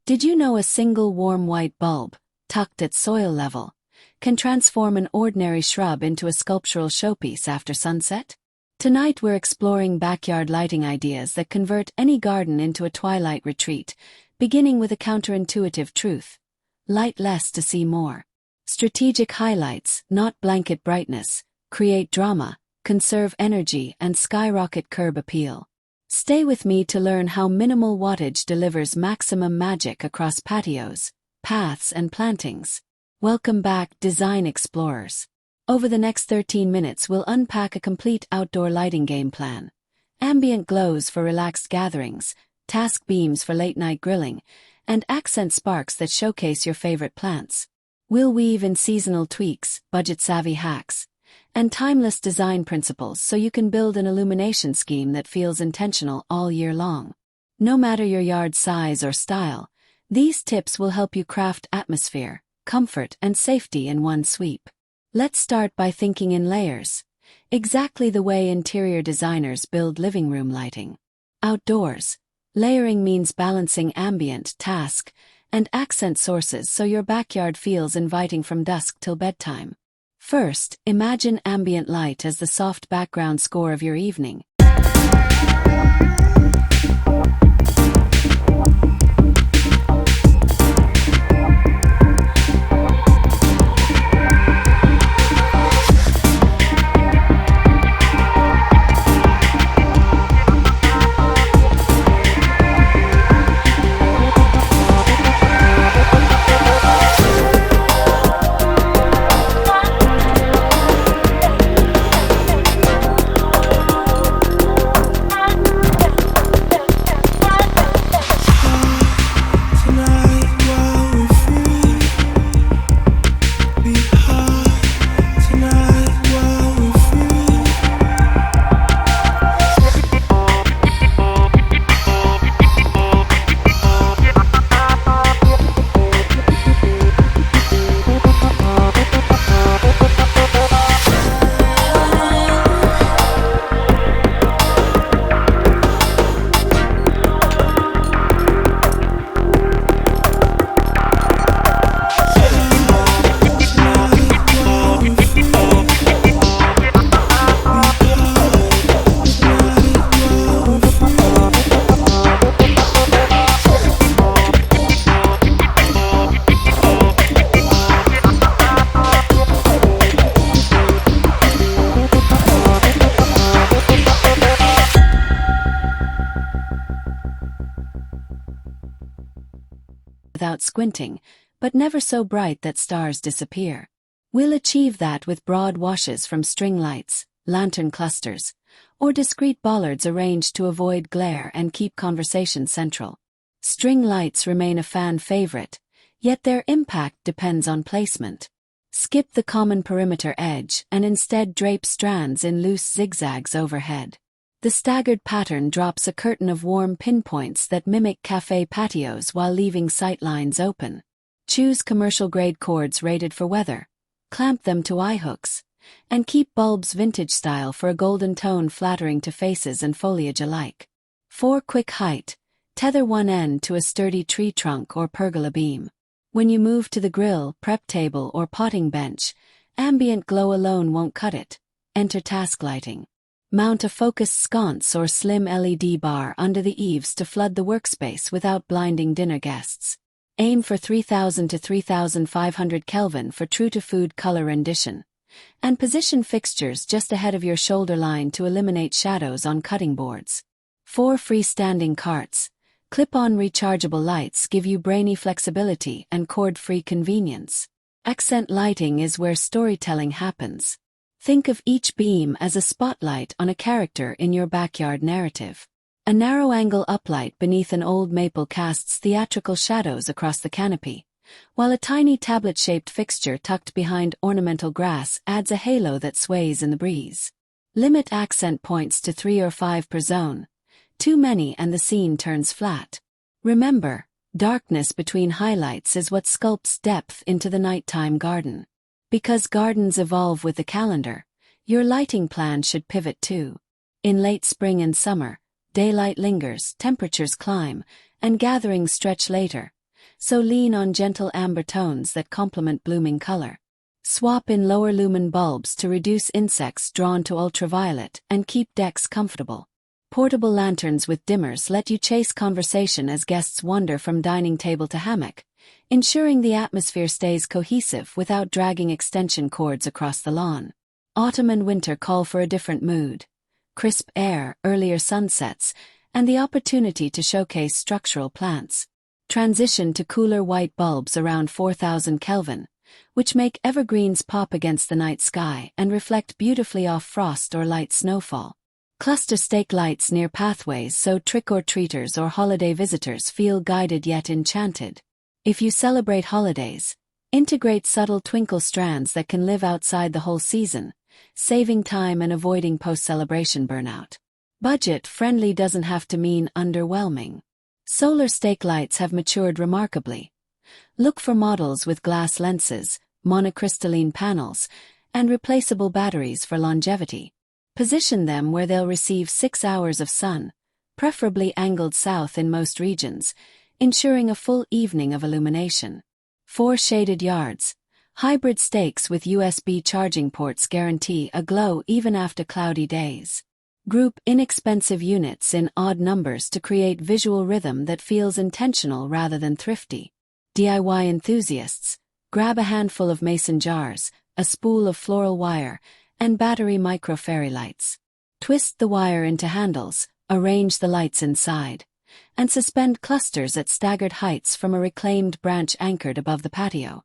Did you know a single warm white bulb, tucked at soil level, can transform an ordinary shrub into a sculptural showpiece after sunset? Tonight we're exploring backyard lighting ideas that convert any garden into a twilight retreat, beginning with a counterintuitive truth: light less to see more. Strategic highlights, not blanket brightness, create drama, conserve energy, and skyrocket curb appeal. Stay with me to learn how minimal wattage delivers maximum magic across patios, paths, and plantings. Welcome back, design explorers. Over the next 13 minutes we'll unpack a complete outdoor lighting game plan. Ambient glows for relaxed gatherings, task beams for late-night grilling, and accent sparks that showcase your favorite plants. We'll weave in seasonal tweaks, budget-savvy hacks, and timeless design principles so you can build an illumination scheme that feels intentional all year long. No matter your yard size or style, these tips will help you craft atmosphere, comfort, and safety in one sweep. Let's start by thinking in layers, exactly the way interior designers build living room lighting. Outdoors, layering means balancing ambient, task, and accent sources so your backyard feels inviting from dusk till bedtime. First, imagine ambient light as the soft background score of your evening. Without squinting, but never so bright that stars disappear. We'll achieve that with broad washes from string lights, lantern clusters, or discrete bollards arranged to avoid glare and keep conversation central. String lights remain a fan favorite, yet their impact depends on placement. Skip the common perimeter edge and instead drape strands in loose zigzags overhead. The staggered pattern drops a curtain of warm pinpoints that mimic cafe patios while leaving sight lines open. Choose commercial-grade cords rated for weather, clamp them to eye hooks, and keep bulbs vintage style for a golden tone flattering to faces and foliage alike. For quick height, tether one end to a sturdy tree trunk or pergola beam. When you move to the grill, prep table, or potting bench, ambient glow alone won't cut it. Enter task lighting. Mount a focused sconce or slim LED bar under the eaves to flood the workspace without blinding dinner guests. Aim for 3000 to 3500 Kelvin for true-to-food color rendition. And position fixtures just ahead of your shoulder line to eliminate shadows on cutting boards. 4 freestanding carts. Clip-on rechargeable lights give you brainy flexibility and cord-free convenience. Accent lighting is where storytelling happens. Think of each beam as a spotlight on a character in your backyard narrative. A narrow-angle uplight beneath an old maple casts theatrical shadows across the canopy, while a tiny tablet-shaped fixture tucked behind ornamental grass adds a halo that sways in the breeze. Limit accent points to 3 or 5 per zone. Too many and the scene turns flat. Remember, darkness between highlights is what sculpts depth into the nighttime garden. Because gardens evolve with the calendar, your lighting plan should pivot too. In late spring and summer, Daylight lingers, temperatures climb, and gatherings stretch later, so lean on gentle amber tones that complement blooming color. Swap in lower lumen bulbs to reduce insects drawn to ultraviolet and keep decks comfortable. Portable lanterns with dimmers let you chase conversation as guests wander from dining table to hammock, ensuring the atmosphere stays cohesive without dragging extension cords across the lawn. Autumn and winter call for a different mood. Crisp air, earlier sunsets, and the opportunity to showcase structural plants. Transition to cooler white bulbs around 4000 Kelvin, which make evergreens pop against the night sky and reflect beautifully off frost or light snowfall. Cluster stake lights near pathways so trick-or-treaters or holiday visitors feel guided yet enchanted. If you celebrate holidays, integrate subtle twinkle strands that can live outside the whole season, saving time and avoiding post-celebration burnout. Budget-friendly doesn't have to mean underwhelming. Solar stake lights have matured remarkably. Look for models with glass lenses, monocrystalline panels, and replaceable batteries for longevity. Position them where they'll receive 6 hours of sun, preferably angled south in most regions, ensuring a full evening of illumination. 4 shaded yards. Hybrid stakes with USB charging ports guarantee a glow even after cloudy days. Group inexpensive units in odd numbers to create visual rhythm that feels intentional rather than thrifty. DIY enthusiasts, grab a handful of mason jars, a spool of floral wire, and battery micro fairy lights. Twist the wire into handles, arrange the lights inside, and suspend clusters at staggered heights from a reclaimed branch anchored above the patio.